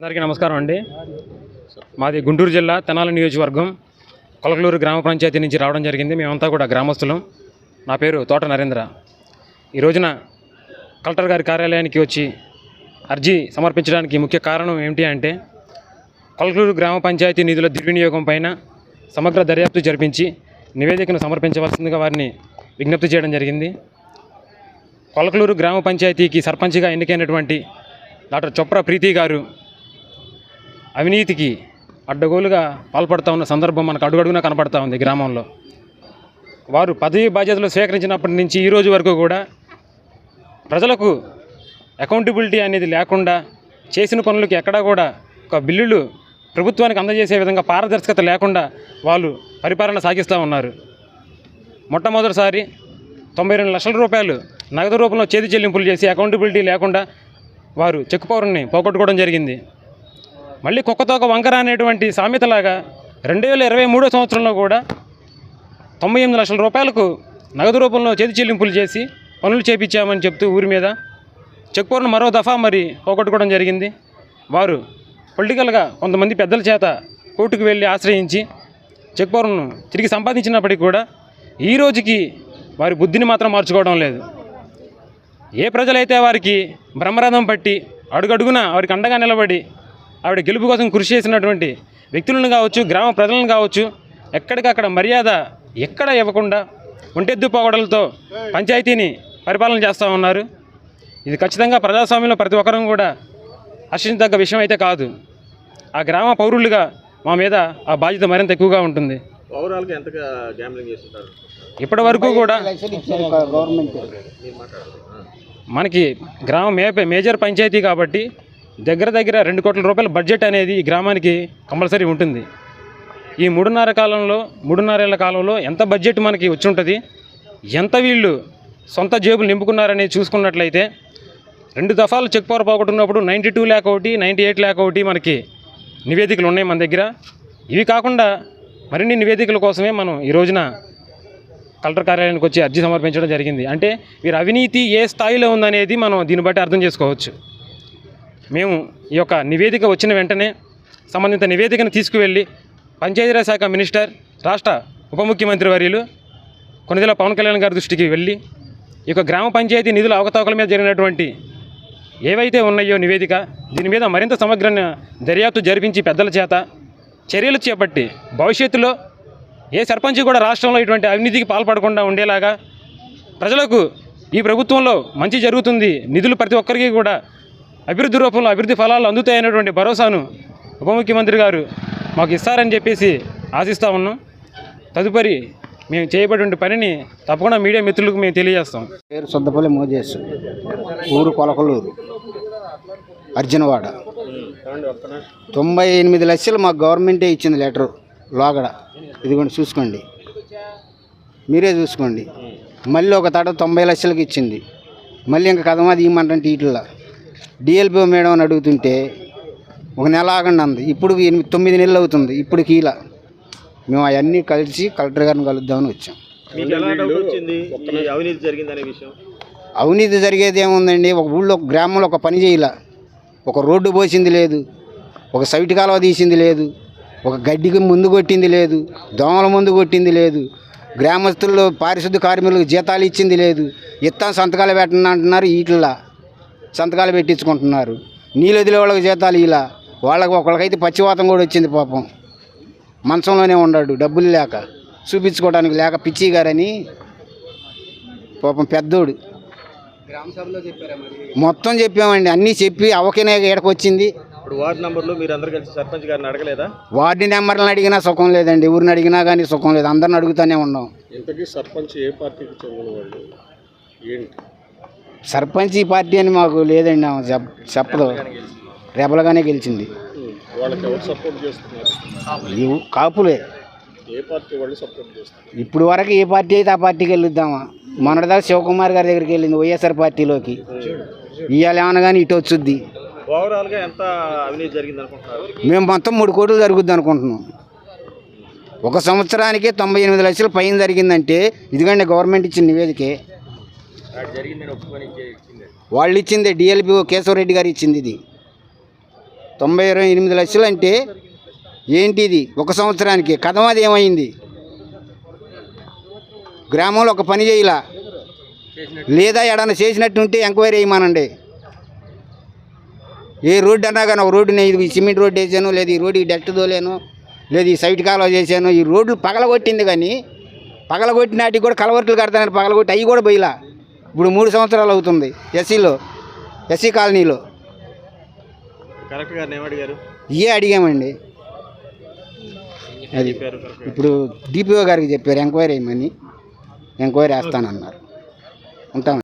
అందరికీ నమస్కారం అండి. మాది గుంటూరు జిల్లా తెనాలి నియోజకవర్గం కొలకలూరు గ్రామ పంచాయతీ నుంచి రావడం జరిగింది. మేమంతా కూడా గ్రామస్తులం. నా పేరు తోట నరేంద్ర. ఈ రోజున కలెక్టర్ గారి కార్యాలయానికి వచ్చి అర్జీ సమర్పించడానికి ముఖ్య కారణం ఏమిటి అంటే, కొలకలూరు గ్రామ పంచాయతీ నిధుల దుర్వినియోగం పైన సమగ్ర దర్యాప్తు జరిపించి నివేదికను సమర్పించవలసిందిగా వారిని విజ్ఞప్తి చేయడం జరిగింది. కొలకలూరు గ్రామ పంచాయతీకి సర్పంచ్గా ఎన్నికైనటువంటి డాక్టర్ చొప్రా ప్రీతి గారు అవినీతికి అడ్డగోలుగా పాల్పడుతూ ఉన్న సందర్భం మనకు అడుగడుగునా కనపడతా ఉంది. గ్రామంలో వారు పదవి బాధ్యతలు స్వీకరించినప్పటి నుంచి ఈ రోజు వరకు కూడా ప్రజలకు అకౌంటబిలిటీ అనేది లేకుండా, చేసిన పనులకి ఎక్కడా కూడా ఒక బిల్లులు ప్రభుత్వానికి అందజేసే విధంగా పారదర్శకత లేకుండా వాళ్ళు పరిపాలన సాగిస్తూ ఉన్నారు. మొట్టమొదటిసారి 92 లక్షల రూపాయలు నగదు రూపంలో చేతి చెల్లింపులు చేసి అకౌంటబిలిటీ లేకుండా వారు చెక్ పవర్ని పోగొట్టుకోవడం జరిగింది. మళ్ళీ కుక్కతోక వంకర అనేటువంటి సామెతలాగా 2023 సంవత్సరంలో కూడా 98 లక్షల రూపాయలకు నగదు రూపంలో చేతి చెల్లింపులు చేసి పనులు చేపించామని చెప్తూ ఊరి మీద చెక్ పవర్ను మరో దఫా మరి పోగొట్టుకోవడం జరిగింది. వారు పొలిటికల్గా కొంతమంది పెద్దల చేత కోర్టుకు వెళ్ళి ఆశ్రయించి చెక్ పవర్ను తిరిగి సంపాదించినప్పటికీ కూడా ఈ రోజుకి వారి బుద్ధిని మాత్రం మార్చుకోవడం లేదు. ఏ ప్రజలైతే వారికి బ్రహ్మరథం పట్టి అడుగడుగున వారికి అండగా నిలబడి ఆవిడ గెలుపు కోసం కృషి చేసినటువంటి వ్యక్తులను కావచ్చు, గ్రామ ప్రజలను కావచ్చు, ఎక్కడికక్కడ మర్యాద ఎక్కడ ఇవ్వకుండా ఒంటెద్దు పోగొడలతో పంచాయతీని పరిపాలన చేస్తూ ఉన్నారు. ఇది ఖచ్చితంగా ప్రజాస్వామ్యంలో ప్రతి ఒక్కరూ కూడా హర్షించదగ్గ విషయం అయితే కాదు. ఆ గ్రామ పౌరులుగా మా మీద ఆ బాధ్యత మరింత ఎక్కువగా ఉంటుంది. ఇప్పటి వరకు కూడా మనకి గ్రామం మేజర్ పంచాయతీ కాబట్టి దగ్గర 2 కోట్ల రూపాయల బడ్జెట్ అనేది ఈ గ్రామానికి కంపల్సరీ ఉంటుంది. ఈ 3.5 ఏళ్ల కాలంలో ఎంత బడ్జెట్ మనకి వచ్చి ఉంటుంది, ఎంత వీళ్ళు సొంత జేబులు నింపుకున్నారనేది చూసుకున్నట్లయితే 2 దఫాలు చెక్ పవర్ పోగొట్టుకున్నప్పుడు 92 lakh ఒకటి, 98 lakh ఒకటి మనకి నివేదికలు ఉన్నాయి మన దగ్గర. ఇవి కాకుండా మరిన్ని నివేదికల కోసమే మనం ఈ రోజున కలెక్టర్ కార్యాలయానికి వచ్చి అర్జీ సమర్పించడం జరిగింది. అంటే వీరి అవినీతి ఏ స్థాయిలో ఉందనేది మనం దీన్ని బట్టి అర్థం చేసుకోవచ్చు. మేము ఈ యొక్క నివేదిక వచ్చిన వెంటనే సంబంధిత నివేదికను తీసుకువెళ్ళి పంచాయతీరాజ్ శాఖ మినిస్టర్, రాష్ట్ర ఉప ముఖ్యమంత్రి వర్యులు కొణిదెల పవన్ కళ్యాణ్ గారి దృష్టికి వెళ్ళి ఈ యొక్క గ్రామ పంచాయతీ నిధుల అవకతవకల మీద జరిగినటువంటి ఏవైతే ఉన్నాయో నివేదిక, దీని మీద మరింత సమగ్ర దర్యాప్తు జరిపించి పెద్దల చేత చర్యలు చేపట్టి భవిష్యత్తులో ఏ సర్పంచ్ కూడా రాష్ట్రంలో ఇటువంటి అవినీతికి పాల్పడకుండా ఉండేలాగా ప్రజలకు ఈ ప్రభుత్వంలో మంచి జరుగుతుంది, నిధులు ప్రతి ఒక్కరికి కూడా అభివృద్ధి రూపంలో అభివృద్ధి ఫలాలు అందుతాయనేటువంటి భరోసాను ఉప ముఖ్యమంత్రి గారు మాకు ఇస్తారని చెప్పేసి ఆశిస్తూ ఉన్నాం. తదుపరి మేము చేయబడిన పనిని తప్పకుండా మీడియా మిత్రులకు మేము తెలియజేస్తాం. పేరు సొద్దపల్లి మోజేస్, ఊరు కొలకలూరు, అర్జునవాడ. 98 లక్షలు మాకు గవర్నమెంటే ఇచ్చింది లెటరు లోగడ. ఇదిగోండి చూసుకోండి, మీరే చూసుకోండి. మళ్ళీ ఒక తడ 90 లక్షలకి ఇచ్చింది. మళ్ళీ ఇంకా కదమాది ఇవ్వమంటే ఇట్లా డిఎల్పి మేడం అని అడుగుతుంటే ఒక నెల ఆగండి అంది. ఇప్పుడు 9 నెలలు అవుతుంది. ఇప్పుడు కీలా మేము అవన్నీ కలిసి కలెక్టర్ గారిని కలుద్దామని వచ్చాం. అవినీతి జరిగేది ఏముందండి, ఒక ఊళ్ళో ఒక గ్రామంలో ఒక పని చేయాల, ఒక రోడ్డు పోసింది లేదు, ఒక సైట్ కాలువ తీసింది లేదు, ఒక గడ్డికి ముందు కొట్టింది లేదు, దోమల ముందు కొట్టింది లేదు, గ్రామస్తుల్లో పారిశుద్ధ కార్మికులకు జీతాలు ఇచ్చింది లేదు. ఇత్తాం సంతకాలు పెట్టండి అంటున్నారు, వీటిల్లో సంతకాలు పెట్టించుకుంటున్నారు. నీళ్ళు వదిలే వాళ్ళకి జీతాలు ఇలా, వాళ్ళకి ఒకళ్ళకైతే పచ్చివాతం కూడా వచ్చింది. పాపం మంచంలోనే ఉన్నాడు, డబ్బులు లేక, చూపించుకోవడానికి లేక. పిచ్చి గారని పాపం పెద్దోడు. మొత్తం చెప్పామండి, అన్నీ చెప్పి అవకనే ఏడకు వచ్చింది. వార్డు నెంబర్లు మీరు అందరూ కలిసి సర్పంచ్ గారిని అడగలేదా? వార్డు నెంబర్లను అడిగినా సుఖం లేదండి, ఊరిని అడిగినా కానీ సుఖం లేదు. అందరిని అడుగుతూనే ఉన్నాం. ఇంతకీ సర్పంచ్ ఏ పార్టీకి చెందిన వాళ్ళు ఏంటి? సర్పంచ్ ఈ పార్టీ అని మాకు లేదండి, ఆమె చెప్పదు. రెబల్గానే గెలిచింది. వాళ్ళకి ఎవరు సపోర్ట్ చేస్తున్నారు? కాపులే. ఏ పార్టీ వాళ్ళు సపోర్ట్ చేస్తారు? ఇప్పుడు వరకు ఏ పార్టీ అయితే ఆ పార్టీకి వెళ్ళిద్దామా. మొన్నటిదాకా శివకుమార్ గారి దగ్గరికి వెళ్ళింది వైఎస్ఆర్ పార్టీలోకి. ఇవాళ ఏమన్నా కానీ ఇటు వచ్చుద్ది. ఓవరాల్గా ఎంత అవినీతి జరిగింది అనుకుంటున్నారు? మేము మొత్తం 3 కోట్లు జరుగుద్ది అనుకుంటున్నాం. ఒక సంవత్సరానికి 98 లక్షలు పైన జరిగిందంటే ఇదిగండి గవర్నమెంట్ ఇచ్చిన నివేదికే. వాళ్ళు ఇచ్చింది డిఎల్పి కేశవరెడ్డి గారు ఇచ్చింది. ఇది 98 లక్షలు అంటే ఏంటిది? ఒక సంవత్సరానికి కథమాది ఏమైంది? గ్రామంలో ఒక పని చేయలా, లేదా ఎడన్నా చేసినట్టు ఉంటే ఎంక్వైరీ చేయమనండి. ఏ రోడ్డు అన్నా కానీ ఒక రోడ్డుని ఇది సిమెంట్ రోడ్డు వేసాను, లేదు ఈ రోడ్డుకి డెక్ట్ తోలేను, లేదు ఈ సైట్ కాలువ చేశాను, ఈ రోడ్లు పగలగొట్టింది. కానీ పగలగొట్టినాటికి కూడా కలవర్ట్లు కడతానని పగలగొట్టి అవి కూడా పోయిలా. ఇప్పుడు 3 సంవత్సరాలు అవుతుంది ఎస్సీ కాలనీలో. కరెక్ట్ గారు ఏమడిగారు? ఇవే అడిగామండి. అది ఇప్పుడు డిపిఓ గారికి చెప్పారు ఎంక్వైరీ వేయమని, ఎంక్వైరీ వేస్తానన్నారు. ఉంటాం.